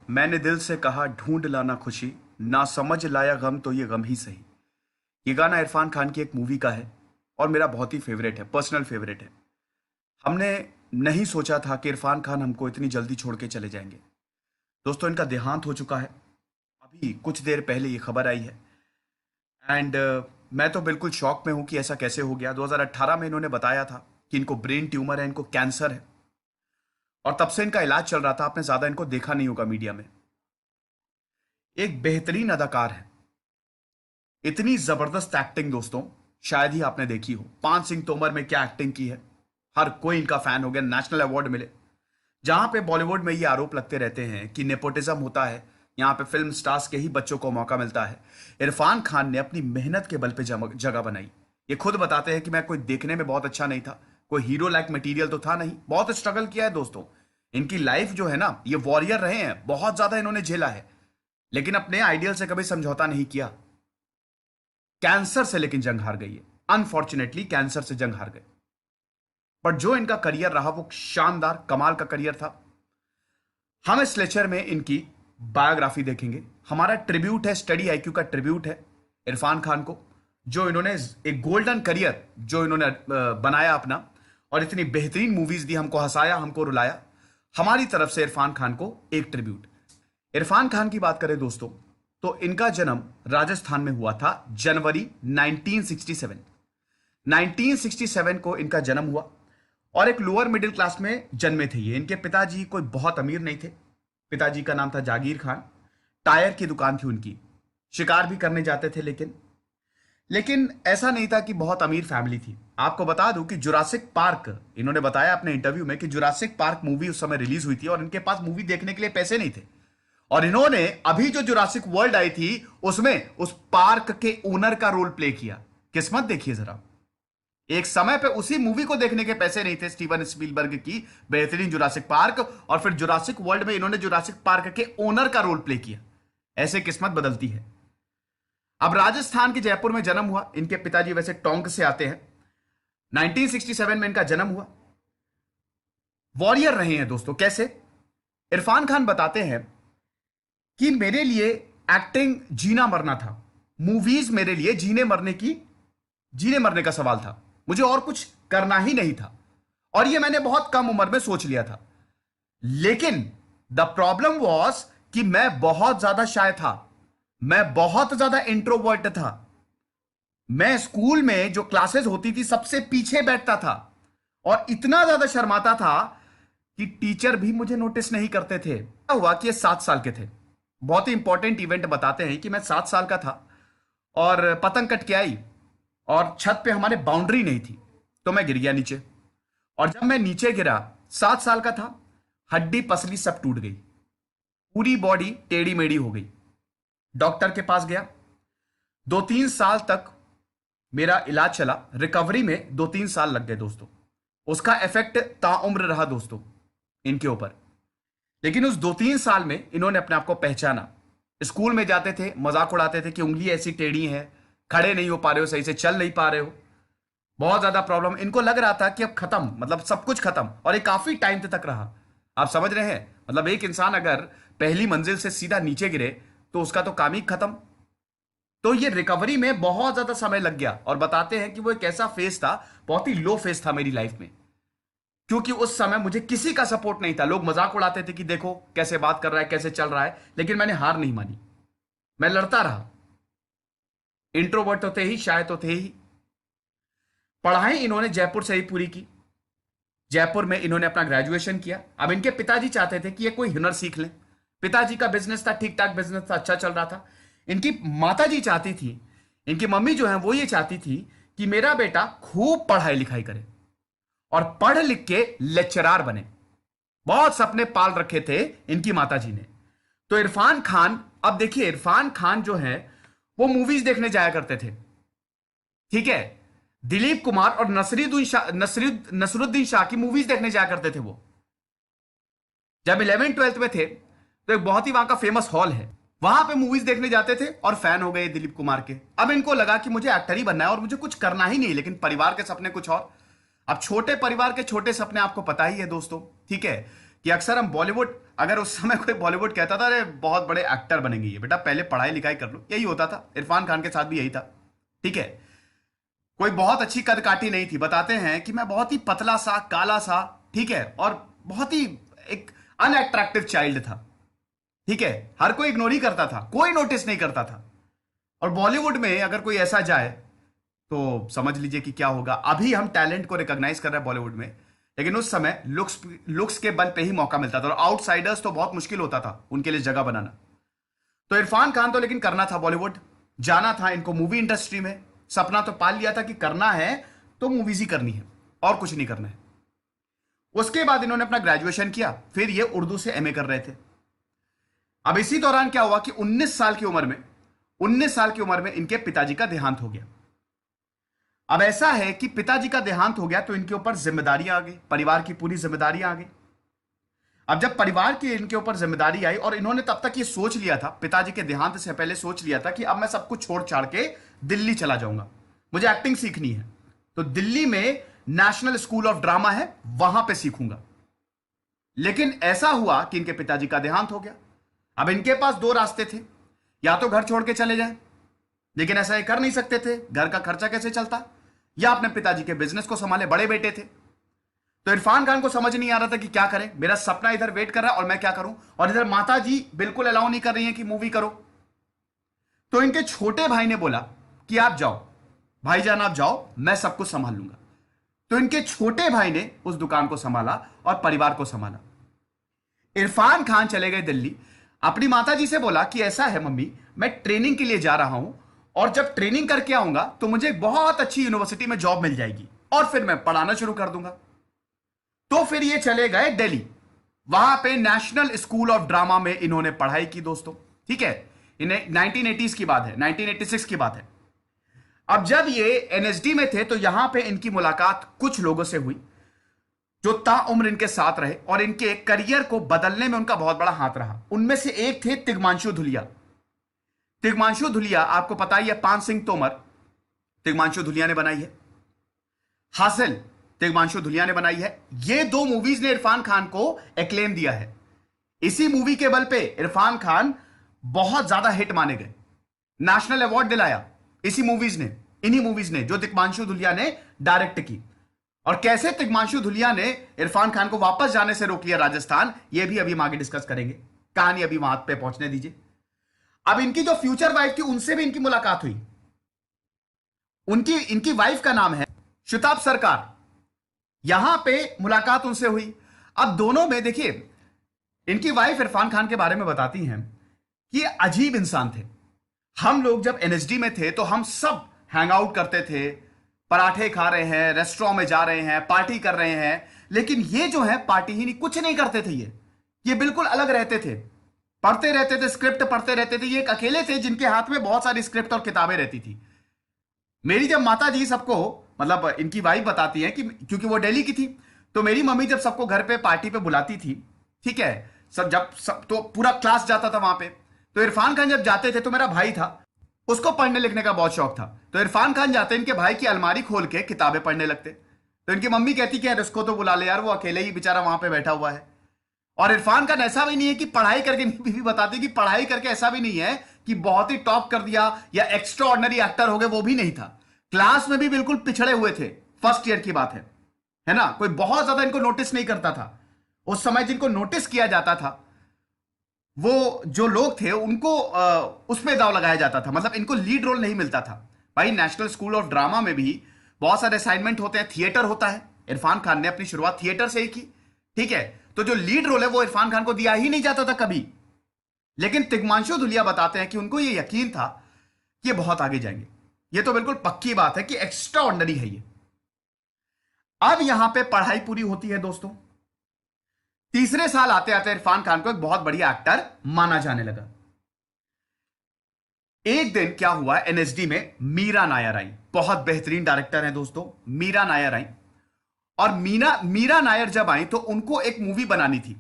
मैंने दिल से कहा ढूंढ लाना खुशी, ना समझ लाया गम तो ये गम ही सही। ये गाना इरफान खान की एक मूवी का है और मेरा बहुत ही फेवरेट है, पर्सनल फेवरेट है। हमने नहीं सोचा था कि इरफान खान हमको इतनी जल्दी छोड़ के चले जाएंगे। दोस्तों, इनका देहांत हो चुका है। अभी कुछ देर पहले ये खबर आई है। एंड मैं तो बिल्कुल शॉक में हूं कि ऐसा कैसे हो गया। 2018 में इन्होंने बताया था कि इनको ब्रेन ट्यूमर है, इनको कैंसर है, और तब से इनका इलाज चल रहा था। आपने ज्यादा इनको देखा नहीं होगा मीडिया में। एक बेहतरीन अदाकार है। इतनी जबरदस्त एक्टिंग दोस्तों शायद ही आपने देखी हो। पान सिंह तोमर में क्या एक्टिंग की है, हर कोई इनका फैन हो गया, नेशनल अवार्ड मिले। जहां पे बॉलीवुड में ये आरोप लगते रहते हैं कि नेपोटिज्म होता है, यहाँ पे फिल्म स्टार्स के ही बच्चों को मौका मिलता है, इरफान खान ने अपनी मेहनत के बल पे जगह बनाई। ये खुद बताते हैं कि मैं कोई देखने में बहुत अच्छा नहीं था, कोई हीरो लाइक मटेरियल तो था नहीं, बहुत स्ट्रगल किया है दोस्तों। इनकी लाइफ जो है ना, ये वॉरियर रहे हैं, बहुत ज्यादा इन्होंने झेला है, लेकिन अपने आइडियल से कभी समझौता नहीं किया। कैंसर से लेकिन जंग हार गई है, अनफॉर्चुनेटली कैंसर से जंग हार गए। पर जो इनका करियर रहा वो शानदार कमाल का करियर था। हम इस लेक्चर में इनकी बायोग्राफी देखेंगे। हमारा ट्रिब्यूट है, स्टडी आईक्यू का ट्रिब्यूट है इरफान खान को, जो इन्होंने एक गोल्डन करियर जो इन्होंने बनाया अपना, और इतनी बेहतरीन मूवीज दी, हमको हंसाया, हमको रुलाया। हमारी तरफ से इरफान खान को एक ट्रिब्यूट। इरफान खान की बात करें दोस्तों, तो इनका जन्म राजस्थान में हुआ था जनवरी 1967। 1967 को इनका जन्म हुआ और एक लोअर मिडिल क्लास में जन्मे थे ये। इनके पिताजी कोई बहुत अमीर नहीं थे। पिताजी का नाम था जागीर खान। टायर की दुकान थी उनकी। शिकार भी करने जाते थे, लेकिन ऐसा नहीं था कि बहुत अमीर फैमिली थी। आपको बता दूं कि जुरासिक पार्क, इन्होंने बताया अपने इंटरव्यू में कि जुरासिक पार्क मूवी उस समय रिलीज हुई थी और इनके पास मूवी देखने के लिए पैसे नहीं थे, और इन्होंने अभी जो जुरासिक वर्ल्ड आई थी उसमें उस पार्क के ओनर का रोल प्ले किया। किस्मत देखिए जरा, एक समय पे उसी मूवी को देखने के पैसे नहीं थे, स्टीवन स्पीलबर्ग की बेहतरीन जुरासिक पार्क, और फिर जुरासिक वर्ल्ड में इन्होंने जुरासिक पार्क के ओनर का रोल प्ले किया। ऐसे किस्मत बदलती है। अब राजस्थान के जयपुर में जन्म हुआ। इनके पिताजी वैसे टोंक से आते हैं। 1967 में इनका जन्म हुआ। वॉरियर रहे हैं दोस्तों। कैसे? इरफान खान बताते हैं कि मेरे लिए एक्टिंग जीना मरना था, मूवीज मेरे लिए जीने मरने का सवाल था। मुझे और कुछ करना ही नहीं था, और यह मैंने बहुत कम उम्र में सोच लिया था। लेकिन द प्रॉब्लम वॉज कि मैं बहुत ज्यादा शाय था, मैं बहुत ज्यादा इंट्रोवर्ट था। मैं स्कूल में जो क्लासेस होती थी सबसे पीछे बैठता था, और इतना ज्यादा शर्माता था कि टीचर भी मुझे नोटिस नहीं करते थे। क्या हुआ कि ये 7 साल के थे। बहुत ही इंपॉर्टेंट इवेंट बताते हैं कि मैं 7 साल का था और पतंग कट के आई, और छत पे हमारे बाउंड्री नहीं थी, तो मैं गिर गया नीचे। और जब मैं नीचे गिरा, 7 साल का था, हड्डी पसली सब टूट गई, पूरी बॉडी टेढ़ी मेढ़ी हो गई। डॉक्टर के पास गया। 2-3 साल तक मेरा इलाज चला। रिकवरी में 2-3 साल लग गए दोस्तों। उसका इफेक्ट ताउम्र रहा दोस्तों इनके ऊपर। लेकिन उस 2-3 साल में इन्होंने अपने आप को पहचाना। स्कूल में जाते थे, मजाक उड़ाते थे कि उंगली ऐसी टेढ़ी है, खड़े नहीं हो पा रहे हो, सही से चल नहीं पा रहे हो, बहुत ज्यादा प्रॉब्लम। इनको लग रहा था कि अब खत्म, मतलब सब कुछ खत्म, और ये काफी टाइम तक रहा। आप समझ रहे हैं? मतलब एक इंसान अगर पहली मंजिल से सीधा नीचे गिरे तो उसका तो काम ही खत्म। तो ये रिकवरी में बहुत ज्यादा समय लग गया, और बताते हैं कि वो एक ऐसा फेज था, बहुत ही लो फेज था मेरी लाइफ में, क्योंकि उस समय मुझे किसी का सपोर्ट नहीं था। लोग मजाक उड़ाते थे कि देखो कैसे बात कर रहा है, कैसे चल रहा है, लेकिन मैंने हार नहीं मानी, मैं लड़ता रहा। इंट्रोवर्ट तो थे ही, शायद तो थे ही। पढ़ाई इन्होंने जयपुर से ही पूरी की। जयपुर में इन्होंने अपना ग्रेजुएशन किया। अब इनके पिताजी चाहते थे कि ये कोई हुनर सीख लें। पिताजी का बिजनेस था, ठीक ठाक बिजनेस था, अच्छा चल रहा था। इनकी माताजी चाहती थी, इनकी मम्मी जो है वो ये चाहती थी कि मेरा बेटा खूब पढ़ाई लिखाई करे और पढ़ लिख के लेक्चरार बने। बहुत सपने पाल रखे थे इनकी माताजी ने। तो इरफान खान, अब देखिए इरफान खान जो है वो मूवीज देखने जाया करते थे, ठीक है। दिलीप कुमार और नसरुद्दीन शाह की मूवीज देखने जाया करते थे वो। जब 11th-12th में थे तो एक बहुत ही वहां का फेमस हॉल है, वहां पे मूवीज देखने जाते थे और फैन हो गए दिलीप कुमार के। अब इनको लगा कि मुझे एक्टर ही बनना है और मुझे कुछ करना ही नहीं, लेकिन परिवार के सपने कुछ और। अब छोटे परिवार के छोटे सपने आपको पता ही है दोस्तों, ठीक है, कि अक्सर हम बॉलीवुड अगर उस समय कोई बॉलीवुड कहता था अरे बहुत बड़े एक्टर बनेंगे ये, बेटा पहले पढ़ाई लिखाई कर लो, यही होता था। इरफान खान के साथ भी यही था। ठीक है, कोई बहुत अच्छी कदकाठी नहीं थी। बताते हैं कि मैं बहुत ही पतला सा, काला सा, ठीक है, और बहुत ही एक अनअट्रैक्टिव चाइल्ड था। ठीक है, हर कोई इग्नोर ही करता था, कोई नोटिस नहीं करता था। और बॉलीवुड में अगर कोई ऐसा जाए तो समझ लीजिए कि क्या होगा। अभी हम टैलेंट को रिकॉग्नाइज कर रहे हैं बॉलीवुड में, लेकिन उस समय लुक्स के बल पे ही मौका मिलता था, और आउटसाइडर्स तो बहुत मुश्किल होता था उनके लिए जगह बनाना। तो इरफान खान तो लेकिन करना था बॉलीवुड, जाना था इनको मूवी इंडस्ट्री में। सपना तो पाल लिया था कि करना है तो मूवीज ही करनी है और कुछ नहीं करना है। उसके बाद इन्होंने अपना ग्रेजुएशन किया, फिर ये उर्दू से एमए कर रहे थे। अब इसी दौरान क्या हुआ कि 19 साल की उम्र में इनके पिताजी का देहांत हो गया। अब ऐसा है कि पिताजी का देहांत हो गया तो इनके ऊपर जिम्मेदारियां आ गई, परिवार की पूरी जिम्मेदारियां आ गई। अब जब परिवार की इनके ऊपर जिम्मेदारी आई, और इन्होंने तब तक ये सोच लिया था, पिताजी के देहांत से पहले सोच लिया था कि अब मैं सब कुछ छोड़ छाड़ के दिल्ली चला जाऊंगा, मुझे एक्टिंग सीखनी है, तो दिल्ली में नेशनल स्कूल ऑफ ड्रामा है, वहां पे सीखूंगा। लेकिन ऐसा हुआ कि इनके पिताजी का देहांत हो गया। अब इनके पास दो रास्ते थे, या तो घर छोड़ के चले जाएं, लेकिन ऐसा ये कर नहीं सकते थे, घर का खर्चा कैसे चलता, या अपने पिताजी के बिजनेस को संभाले, बड़े बेटे थे। तो इरफान खान को समझ नहीं आ रहा था कि क्या करें, मेरा सपना इधर वेट कर रहा है और मैं क्या करूं, और इधर माता जी बिल्कुल अलाउ नहीं कर रही हैं कि मूवी करो। तो इनके छोटे भाई ने बोला कि आप जाओ भाईजान, आप जाओ, मैं सब कुछ संभाल लूंगा। तो इनके छोटे भाई ने उस दुकान को संभाला और परिवार को संभाला। इरफान खान चले गए दिल्ली। अपनी माता जी से बोला कि ऐसा है मम्मी, मैं ट्रेनिंग के लिए जा रहा हूं, और जब ट्रेनिंग करके आऊंगा तो मुझे एक बहुत अच्छी यूनिवर्सिटी में जॉब मिल जाएगी और फिर मैं पढ़ाना शुरू कर दूंगा। तो फिर ये चले गए दिल्ली। वहां पे नेशनल स्कूल ऑफ ड्रामा में इन्होंने पढ़ाई की दोस्तों। ठीक है, इन्हें 1980s की बात है, 1986 की बात है। अब जब ये एनएसडी में थे तो यहां पे इनकी मुलाकात कुछ लोगों से हुई जो ताउम्र इनके साथ रहे और इनके करियर को बदलने में उनका बहुत बड़ा हाथ रहा। उनमें से एक थे तिग्मांशु धुलिया। तिग्मांशु धुलिया आपको पता ही है, पान सिंह तोमर तिग्मांशु धुलिया ने बनाई है, हासिल तिग्मांशु धुलिया ने बनाई है। ये दो मूवीज ने इरफान खान को एक्लेम दिया है। इसी मूवी के बल पे इरफान खान बहुत ज्यादा हिट माने गए, नेशनल अवार्ड दिलाया इसी मूवीज ने, इन्हीं मूवीज ने जो तिग्मांशु धुलिया ने डायरेक्ट की। और कैसे तिग्मांशु धुलिया ने इरफान खान को वापस जाने से रोक लिया राजस्थान, ये भी अभी हम आगे डिस्कस करेंगे। कहानी अभी वहां पे पहुंचने दीजिए। अब इनकी जो फ्यूचर वाइफ थी उनसे भी इनकी मुलाकात हुई। इनकी वाइफ का नाम है शुताब सरकार। यहां पे मुलाकात उनसे हुई। अब दोनों में देखिए, इनकी वाइफ इरफान खान के बारे में बताती हैं कि अजीब इंसान थे। हम लोग जब एनएसडी में थे तो हम सब हैंग आउट करते थे, पराठे खा रहे हैं, रेस्टोरेंट में जा रहे हैं, पार्टी कर रहे हैं, लेकिन ये जो है पार्टी ही नहीं, कुछ नहीं करते थे। ये बिल्कुल अलग रहते थे, पढ़ते रहते थे, स्क्रिप्ट पढ़ते रहते थे। ये एक अकेले थे जिनके हाथ में बहुत सारी स्क्रिप्ट और किताबें रहती थी। मेरी जब माता जी सबको, मतलब इनकी वाइफ बताती है कि क्योंकि वो दिल्ली की थी, तो मेरी मम्मी जब सबको घर पे पार्टी पे बुलाती थी, ठीक है, सब तो पूरा क्लास जाता था वहां पे। तो इरफान खान जब जाते थे तो मेरा भाई था, उसको पढ़ने लिखने का बहुत शौक था। तो इरफान खान जाते इनके भाई की अलमारी खोल के किताबें पढ़ने लगते। तो इनकी मम्मी कहती कि यार इसको तो बुला ले यार, वो अकेले ही बेचारा वहां पे बैठा हुआ है। और इरफान खान ऐसा भी नहीं है कि पढ़ाई करके, भी बताती कि पढ़ाई करके ऐसा भी नहीं है कि बहुत ही टॉप कर दिया या एक्स्ट्रा ऑर्डिनरी एक्टर हो गए, वो भी नहीं था। क्लास में भी बिल्कुल पिछड़े हुए थे, फर्स्ट ईयर की बात है ना। कोई बहुत ज्यादा इनको नोटिस नहीं करता था। उस समय जिनको नोटिस किया जाता था वो जो लोग थे उनको उसमें दाव लगाया जाता था, मतलब इनको लीड रोल नहीं मिलता था। भाई नेशनल स्कूल ऑफ ड्रामा में भी बहुत सारे असाइनमेंट होते हैं, थिएटर होता है। इरफान खान ने अपनी शुरुआत थिएटर से ही की, ठीक है। तो जो लीड रोल है वो इरफान खान को दिया ही नहीं जाता था कभी। लेकिन तिग्मांशु धुलिया बताते हैं कि उनको ये यकीन था कि ये बहुत आगे जाएंगे। ये तो बिल्कुल पक्की बात है कि एक्स्ट्रा ऑर्डिनरी है ये। अब यहां पे पढ़ाई पूरी होती है दोस्तों। तीसरे साल आते आते इरफान खान को एक बहुत बढ़िया एक्टर माना जाने लगा। एक दिन क्या हुआ, एनएसडी में मीरा नायर आई। बहुत बेहतरीन डायरेक्टर हैं दोस्तों, मीरा नायर आई। और मीरा नायर जब आई तो उनको एक मूवी बनानी थी,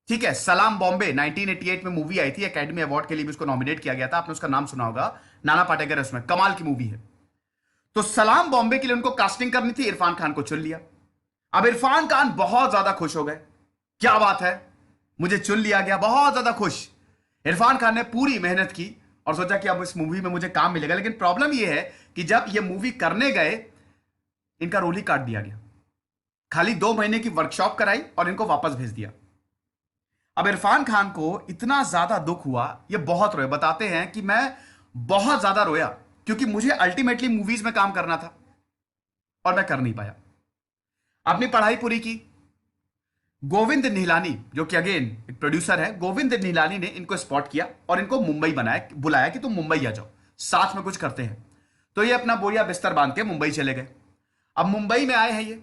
ठीक है। सलाम बॉम्बे 1988 में मूवी आई थी, एकेडमी अवार्ड के लिए भी उसको नॉमिनेट किया गया था। आपने उसका नाम सुना होगा, नाना पाटेकर, उसमें कमाल की मूवी है। तो सलाम बॉम्बे के लिए उनको कास्टिंग करनी थी, इरफान खान को चुन लिया। अब इरफान खान बहुत ज्यादा खुश हो गए, क्या बात है, मुझे चुन लिया गया, बहुत ज्यादा खुश। इरफान खान ने पूरी मेहनत की और सोचा कि अब इस मूवी में मुझे काम मिलेगा, लेकिन प्रॉब्लम यह है कि जब ये मूवी करने गए, इनका रोल ही काट दिया गया। खाली 2 महीने की वर्कशॉप कराई और इनको वापस भेज दिया। अब इरफान खान को इतना ज्यादा दुख हुआ, ये बहुत रोए। बताते हैं कि मैं बहुत ज्यादा रोया, क्योंकि मुझे अल्टीमेटली मूवीज में काम करना था और मैं कर नहीं पाया। अपनी पढ़ाई पूरी की। गोविंद निहलानी, जो कि अगेन एक प्रोड्यूसर है, गोविंद निहलानी ने इनको स्पॉट किया और इनको मुंबई बुलाया कि तुम मुंबई आ जाओ, साथ में कुछ करते हैं। तो ये अपना बोरिया बिस्तर बांध के मुंबई चले गए। अब मुंबई में आए हैं ये।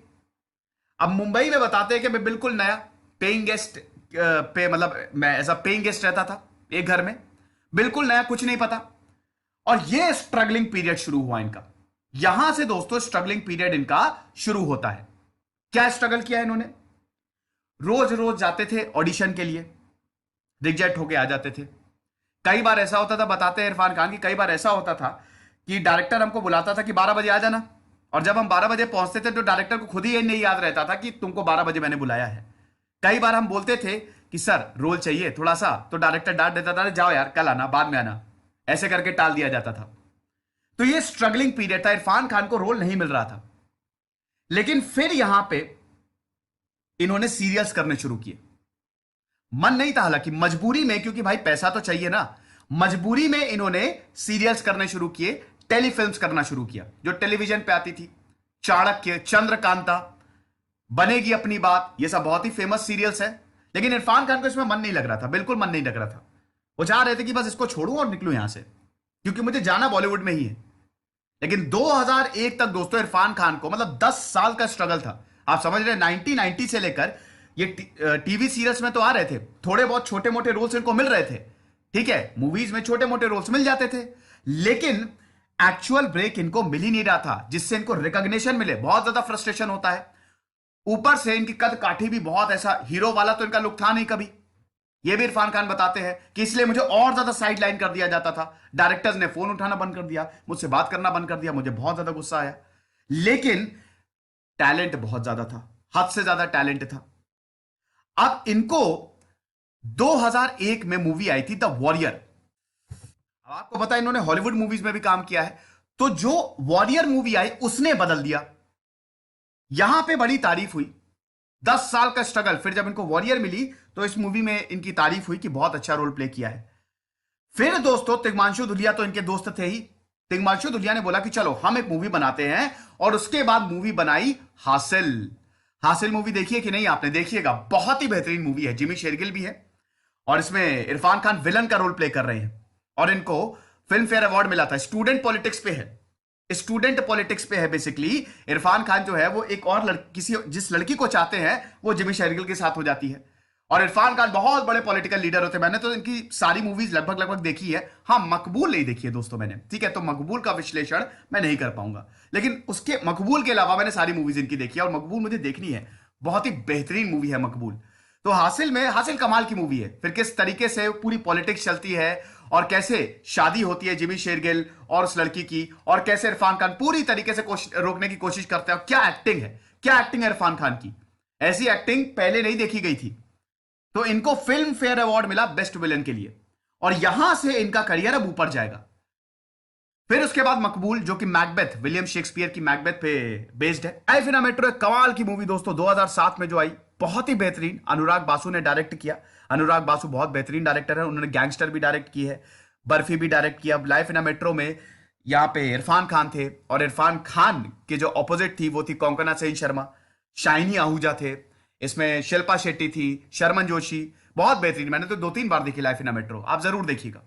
अब मुंबई में बताते हैं कि मैं बिल्कुल नया पेइंग गेस्ट पे, मतलब मैं एज अ पेइंग गेस्ट रहता था एक घर में, बिल्कुल नया, कुछ नहीं पता। और ये स्ट्रगलिंग पीरियड शुरू हुआ इनका। यहां से दोस्तों स्ट्रगलिंग पीरियड इनका शुरू होता है। क्या स्ट्रगल किया इन्होंने? रोज रोज जाते थे ऑडिशन के लिए, रिजेक्ट होके आ जाते थे। कई बार ऐसा होता था, बताते हैं इरफान खान की, कई बार ऐसा होता था कि डायरेक्टर हमको बुलाता था कि 12 बजे आ जाना, और जब हम 12 बजे पहुंचते थे तो डायरेक्टर को खुद ही ये नहीं याद रहता था कि तुमको 12 बजे मैंने बुलाया है। कई बार हम बोलते थे कि सर रोल चाहिए थोड़ा सा, तो डायरेक्टर डांट देता था, जाओ यार कल आना, बाद में आना, ऐसे करके टाल दिया जाता था। तो ये स्ट्रगलिंग पीरियड था, इरफान खान को रोल नहीं मिल रहा था। लेकिन फिर यहां पे इन्होंने सीरियल्स करने शुरू किए। मन नहीं था हालांकि, मजबूरी में, क्योंकि भाई पैसा तो चाहिए ना, मजबूरी में इन्होंने सीरियल्स करने शुरू किए, टेलीफिल्म्स करना शुरू किया, जो टेलीविजन पे आती थी। चाणक्य, चंद्रकांता, बनेगी अपनी बात, ये सब बहुत ही फेमस सीरियल्स है। लेकिन इरफान खान को इसमें मन नहीं लग रहा था, बिल्कुल मन नहीं लग रहा था। वो चाह रहे थे कि बस इसको छोड़ूं और निकलूं यहां से, क्योंकि मुझे जाना बॉलीवुड में ही है। लेकिन 2001 तक दोस्तों इरफान खान को, मतलब 10 साल का स्ट्रगल था। आप समझ रहे हैं, 1990 से लेकर ये टीवी सीरियल्स में तो आ रहे थे, थोड़े बहुत छोटे मोटे रोल्स इनको मिल रहे थे, ठीक है, मूवीज में छोटे मोटे रोल्स मिल जाते थे, लेकिन एक्चुअल ब्रेक इनको मिल ही नहीं रहा था जिससे इनको रिकॉग्निशन मिले। बहुत ज्यादा फ्रस्ट्रेशन होता है। ऊपर से इनकी कद काठी भी बहुत, ऐसा हीरो वाला तो इनका लुक था नहीं कभी। ये भी इरफान खान बताते हैं कि इसलिए मुझे और ज्यादा साइड लाइन कर दिया जाता था। डायरेक्टर्स ने फोन उठाना बंद कर दिया, मुझसे बात करना बंद कर दिया, मुझे बहुत ज्यादा गुस्सा आया। लेकिन टैलेंट बहुत ज्यादा था, हद से ज्यादा टैलेंट था। अब इनको 2001 में मूवी आई थी द वॉरियर। अब आपको पता है इन्होंने हॉलीवुड मूवीज में भी काम किया है, तो जो वॉरियर मूवी आई उसने बदल दिया। यहां पे बड़ी तारीफ हुई, 10 साल का स्ट्रगल, फिर जब इनको वॉरियर मिली तो इस मूवी में इनकी तारीफ हुई कि बहुत अच्छा रोल प्ले किया है। फिर दोस्तों तिग्मांशु धुलिया तो इनके दोस्त थे ही। तिग्मांशु धुलिया ने बोला कि चलो हम एक मूवी बनाते हैं, और उसके बाद मूवी बनाई हासिल। हासिल मूवी देखिए कि नहीं आपने? देखिएगा, बहुत ही बेहतरीन मूवी है। जिमी शेरगिल भी है और इसमें इरफान खान विलन का रोल प्ले कर रहे हैं, और इनको फिल्म फेयर अवार्ड मिला था। स्टूडेंट पॉलिटिक्स पे है, स्टूडेंट पॉलिटिक्स पे है बेसिकली। इरफान खान जो है वो एक और जिस लड़की को चाहते हैं वो जिमी शेरगिल के साथ हो जाती है, और इरफान खान बहुत बड़े पॉलिटिकल लीडर होते हैं। मैंने तो इनकी सारी मूवीज लगभग लगभग देखी है। हाँ, मकबूल नहीं देखी है दोस्तों मैंने, ठीक है, तो मकबूल का विश्लेषण मैं नहीं कर पाऊंगा, लेकिन उसके मकबूल के अलावा मैंने सारी मूवीज इनकी देखी है, और मकबूल मुझे देखनी है, बहुत ही बेहतरीन मूवी है मकबूल। तो हासिल कमाल की मूवी है। फिर किस तरीके से पूरी पॉलिटिक्स चलती है, और कैसे शादी होती है जिमी शेरगिल और उस लड़की की, और कैसे इरफान खान पूरी तरीके से रोकने की कोशिश करते हैं। क्या एक्टिंग है, क्या एक्टिंग है इरफान खान की, ऐसी एक्टिंग पहले नहीं देखी गई थी। तो इनको फिल्म फेयर अवार्ड मिला बेस्ट विलन के लिए, और यहां से इनका करियर अब ऊपर जाएगा। फिर उसके बाद मकबूल, जो कि मैकबेथ, विलियम शेक्सपियर की मैकबेथ पे बेस्ड है। लाइफ इन अ मेट्रो एक कमाल की मूवी दोस्तों, 2007 में जो आई, बहुत ही बेहतरीन। अनुराग बासु ने डायरेक्ट किया। अनुराग बासु बहुत बेहतरीन डायरेक्टर है, उन्होंने गैंगस्टर भी डायरेक्ट की है, बर्फी भी डायरेक्ट किया। लाइफ इन अ मेट्रो में यहाँ पे इरफान खान थे, और इरफान खान के जो ऑपोजिट थी वो थी कोंकणा सेन शर्मा, शाइनी आहूजा थे, इसमें शिल्पा शेट्टी थी, शर्मन जोशी, बहुत बेहतरीन। मैंने तो 2-3 बार देखी लाइफ इन अ मेट्रो, आप जरूर देखिएगा।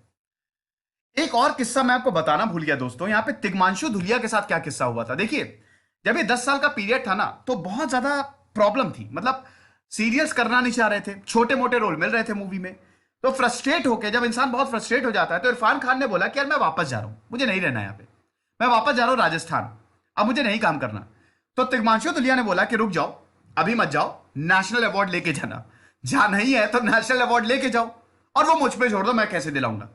एक और किस्सा मैं आपको बताना भूल गया दोस्तों, यहां पे तिग्मांशु धुलिया के साथ क्या किस्सा हुआ था। देखिए, जब ये 10 साल का पीरियड था ना, तो बहुत ज्यादा प्रॉब्लम थी। मतलब सीरियस करना नहीं चाह रहे थे, छोटे मोटे रोल मिल रहे थे मूवी में। तो फ्रस्ट्रेट होके, जब इंसान बहुत फ्रस्ट्रेट हो जाता है, तो इरफान खान ने बोला कि यार मैं वापस जा रहा हूं, मुझे नहीं रहना यहाँ पे, मैं वापस जा रहा हूं राजस्थान, अब मुझे नहीं काम करना। तो तिग्मांशु धुलिया ने बोला कि रुक जाओ, अभी मत जाओ, नेशनल अवार्ड लेके जाना, जहां नहीं है तो नेशनल अवार्ड लेके जाओ, और वो मुझ पे छोड़ दो, मैं कैसे दिलाऊंगा।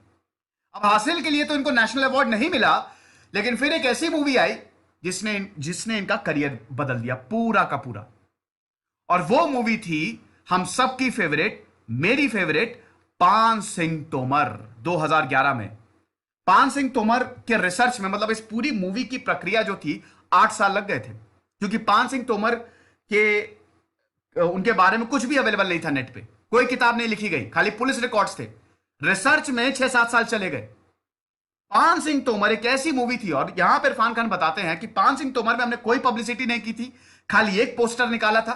अब हासिल के लिए तो इनको नेशनल अवार्ड नहीं मिला, लेकिन फिर एक ऐसी मूवी आई जिसने इनका करियर बदल दिया पूरा का पूरा, और वो मूवी थी हम सबकी फेवरेट मेरी फेवरेट पान सिंह तोमर 2011 में। पान सिंह तोमर के रिसर्च में, मतलब इस पूरी मूवी की प्रक्रिया जो थी, 8 साल लग गए थे, क्योंकि पान सिंह तोमर के उनके बारे में कुछ भी अवेलेबल नहीं था नेट पे, कोई किताब नहीं लिखी गई, खाली पुलिस रिकॉर्ड्स थे। रिसर्च में 6-7 साल चले गए। पान सिंह तोमर एक ऐसी मूवी थी, और यहां पर इरफान खान बताते हैं कि पान सिंह तोमर में हमने कोई पब्लिसिटी नहीं की थी, खाली एक पोस्टर निकाला था,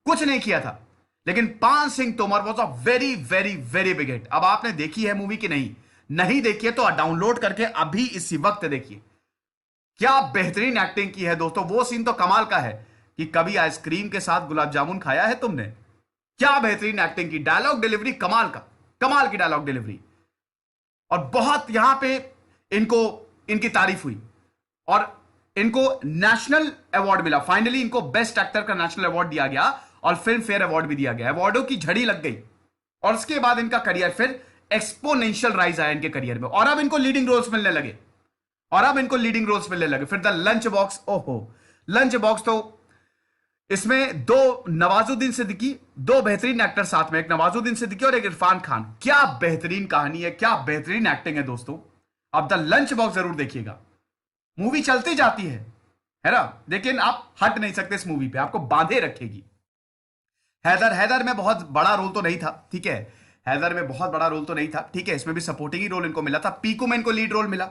कुछ नहीं किया था, लेकिन पान Singh Tomar was a very very very big hit. अब आपने देखी है मूवी की नहीं? नहीं देखी है तो डाउनलोड करके अभी इसी वक्त देखिए। क्या बेहतरीन एक्टिंग की है दोस्तों। वो सीन तो कमाल का है कि कभी आइसक्रीम के साथ गुलाब जामुन खाया है तुमने। क्या बेहतरीन एक्टिंग की, डायलॉग डिलीवरी कमाल का, कमाल की डायलॉग डिलीवरी। और बहुत यहां पे इनको इनकी तारीफ हुई, और इनको नेशनल अवार्ड मिला। फाइनली इनको बेस्ट एक्टर का नेशनल अवार्ड दिया गया, और फिल्म फेयर अवार्ड भी दिया गया। अवार्डों की झड़ी लग गई, और उसके बाद इनका करियर फिर एक्सपोनेंशियल राइज आया इनके करियर में, और अब इनको लीडिंग रोल्स मिलने लगे, फिर द लंच बॉक्स, ओहो लंच बॉक्स, तो इसमें दो नवाजुद्दीन सिद्दीकी, दो बेहतरीन एक्टर साथ में, एक नवाजुद्दीन सिद्दीकी और एक इरफान खान। क्या बेहतरीन कहानी है, क्या बेहतरीन एक्टिंग है दोस्तों। अब द लंच बॉक्स जरूर देखिएगा। मूवी चलती जाती है ना, लेकिन आप हट नहीं सकते इस मूवी पे, आपको बांधे रखेगी। हैदर में बहुत बड़ा रोल तो नहीं था, ठीक है, हैदर में बहुत बड़ा रोल तो नहीं था, ठीक है, इसमें भी सपोर्टिंग ही रोल इनको मिला था। पीकू में इनको लीड रोल मिला,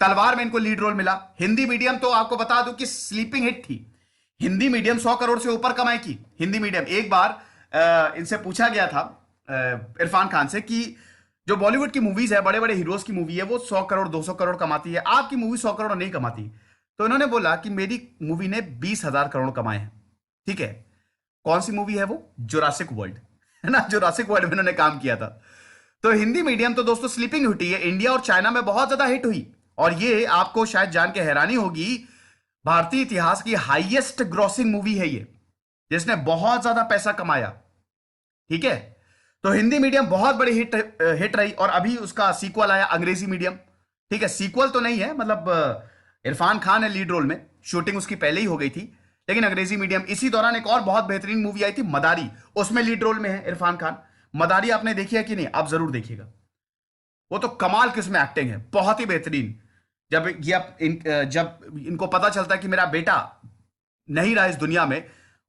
तलवार में इनको लीड रोल मिला। हिंदी मीडियम तो आपको बता दूं कि स्लीपिंग हिट थी। हिंदी मीडियम 100 करोड़ से ऊपर कमाई की। हिंदी मीडियम, एक बार इनसे पूछा गया था इरफान खान से कि जो बॉलीवुड की मूवीज है, बड़े बड़े हीरोज की मूवी है, वो 100 करोड़ 200 करोड़ कमाती है, आपकी मूवी 100 करोड़ नहीं कमाती। तो इन्होंने बोला कि मेरी मूवी ने 20,000 करोड़ कमाए हैं, ठीक है। कौन सी मूवी है वो? जुरासिक वर्ल्ड, है ना, जुरासिक वर्ल्ड में इन्होंने काम किया था। तो हिंदी मीडियम तो दोस्तों स्लीपिंग हिट है, इंडिया और चाइना में बहुत ज्यादा हिट हुई। और ये आपको शायद जान के हैरानी होगी, भारतीय इतिहास की हाईएस्ट ग्रॉसिंग मूवी है ये, जिसने बहुत ज्यादा पैसा कमाया, ठीक है। तो हिंदी मीडियम बहुत बड़ी हिट रही, और अभी उसका सीक्वल आया अंग्रेजी मीडियम, ठीक है। सीक्वल तो नहीं है, मतलब इरफान खान है लीड रोल में, शूटिंग उसकी पहले ही हो गई थी, लेकिन अंग्रेजी मीडियम। इसी दौरान एक और बहुत बेहतरीन मूवी आई थी मदारी, उसमें लीड रोल में है इरफान खान। मदारी आपने देखी है कि नहीं? आप जरूर देखिएगा, वो तो कमाल की उसमें एक्टिंग है, बहुत ही बेहतरीन। जब इनको पता चलता है कि मेरा बेटा नहीं रहा इस दुनिया में,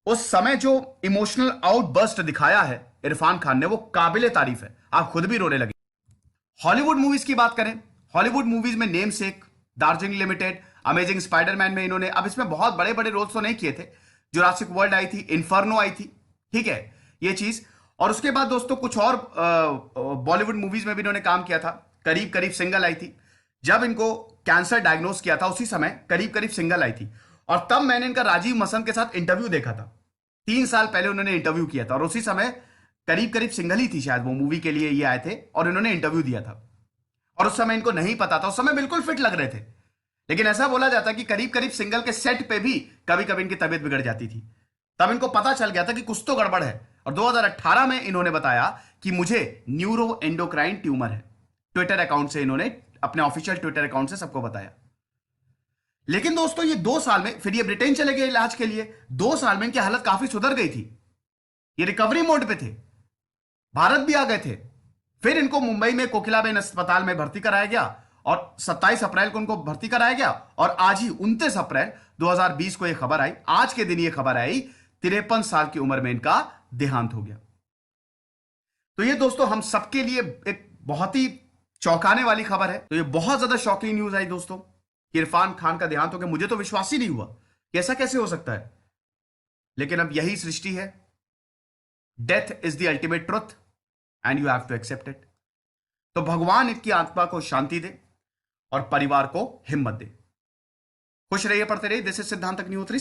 उस समय जो इमोशनल आउटबर्स्ट दिखाया है इरफान खान ने, वो काबिले तारीफ है, आप खुद भी रोने लगे। हॉलीवुड मूवीज की बात करें, हॉलीवुड मूवीज में नेम सेक, दार्जिलिंग लिमिटेड, अमेजिंग स्पाइडरमैन में इन्होंने, अब इसमें बहुत बड़े बड़े रोल्स तो नहीं किए थे। जुरासिक वर्ल्ड आई थी, इन्फर्नो आई थी, ठीक है, ये चीज। और उसके बाद दोस्तों कुछ और बॉलीवुड मूवीज में भी इन्होंने काम किया था। करीब करीब सिंगल आई थी, जब इनको कैंसर डायग्नोस किया था उसी समय करीब करीब सिंगल आई थी। और तब मैंने इनका राजीव मसंद के साथ इंटरव्यू देखा था, 3 साल पहले उन्होंने इंटरव्यू किया था, और उसी समय करीब करीब सिंगल ही थी शायद वो मूवी के लिए ये आए थे, और इन्होंने इंटरव्यू दिया था। और उस समय इनको नहीं पता था, उस समय बिल्कुल फिट लग रहे थे, लेकिन ऐसा बोला जाता है कि करीब करीब सिंगल के सेट पे भी कभी कभी इनकी तबीयत बिगड़ जाती थी। तब इनको पता चल गया था कि कुछ तो गड़बड़ है, और 2018 में इन्होंने बताया कि मुझे न्यूरो एंडोक्राइन ट्यूमर है। ट्विटर अकाउंट से इन्होंने, अपने ऑफिशियल ट्विटर अकाउंट से सबको बताया। लेकिन दोस्तों ये 2 साल में, फिर ये ब्रिटेन चले गए इलाज के लिए, 2 साल में इनकी हालत काफी सुधर गई थी, ये रिकवरी मोड पे थे, भारत भी आ गए थे। फिर इनको मुंबई में कोकिलाबेन अस्पताल में भर्ती कराया गया, और 27 अप्रैल को उनको भर्ती कराया गया, और आज ही 29 अप्रैल 2020 को यह खबर आई, आज के दिन यह खबर आई, 53 साल की उम्र में इनका देहांत हो गया। तो ये दोस्तों हम सबके लिए एक बहुत ही चौंकाने वाली खबर है। तो ये बहुत ज्यादा शॉकिंग न्यूज आई दोस्तों कि इरफान खान का देहांत हो गया। मुझे तो विश्वास ही नहीं हुआ कि ऐसा कैसे हो सकता है, लेकिन अब यही सृष्टि है। Death is the ultimate truth and you have to accept it. तो भगवान इनकी आत्मा को शांति दे और परिवार को हिम्मत दे। खुश रहिए, पढ़ते रहिए। दिस इज सिद्धांत अग्निहोत्री।